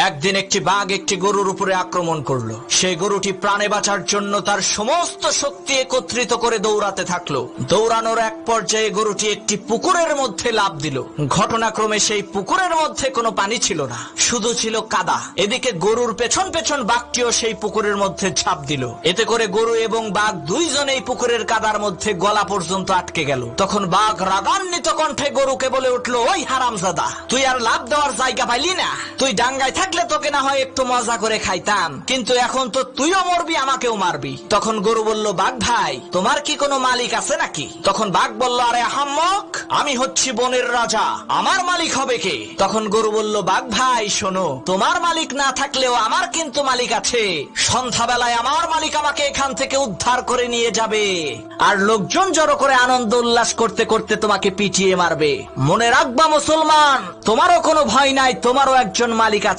একদিন একটি বাঘ একটি গরুর উপরে আক্রমণ করলো। সেই গরুটি প্রাণে বাঁচার জন্য তার সমস্ত শক্তি একত্রিত করে দৌড়াতে থাকলো। দৌড়ানোর এক পর্যায়ে গরুটি একটি পুকুরের মধ্যে লাফ দিল। ঘটনাক্রমে সেই পুকুরের মধ্যে কোনো পানি ছিল না, শুধু ছিল কাদা। এদিকে গরুর পেছন পেছন বাঘটিও সেই পুকুরের মধ্যে ঝাঁপ দিল। এতে করে গরু এবং বাঘ দুইজনেই পুকুরের কাদার মধ্যে গলা পর্যন্ত আটকে গেল। তখন বাঘ রাগান্বিত কণ্ঠে গরুকে বলে উঠলো, ওই হারামজাদা, তুই আর লাভ দেওয়ার জায়গা পাইলি না? তুই ডাঙ্গায় থাকলে তোকে না হয় একটু মজা করে খাইতাম, কিন্তু এখন তো তুইও মরবি, আমাকেও মারবি। তখন গরু বলল, বাঘ ভাই, তোমার কি কোনো মালিক আছে নাকি? তখন বাঘ বলল, আরে আহাম্মক, আমি হচ্ছি বনের রাজা, আমার মালিক হবে কে? তখন গরু বলল, বাঘ ভাই শোনো, তোমার মালিক না থাকলেও আমার কিন্তু মালিক আছে। সন্ধ্যাবেলায় আমার মালিক আমাকে এখান থেকে উদ্ধার করে নিয়ে যাবে, আর লোকজন জড়ো করে আনন্দ উল্লাস করতে করতে তোমাকে পিটিয়ে মারবে। মনে রাখবা মুসলমান, তোমারও কোনো ভয় নাই, তোমারও একজন মালিক আছে।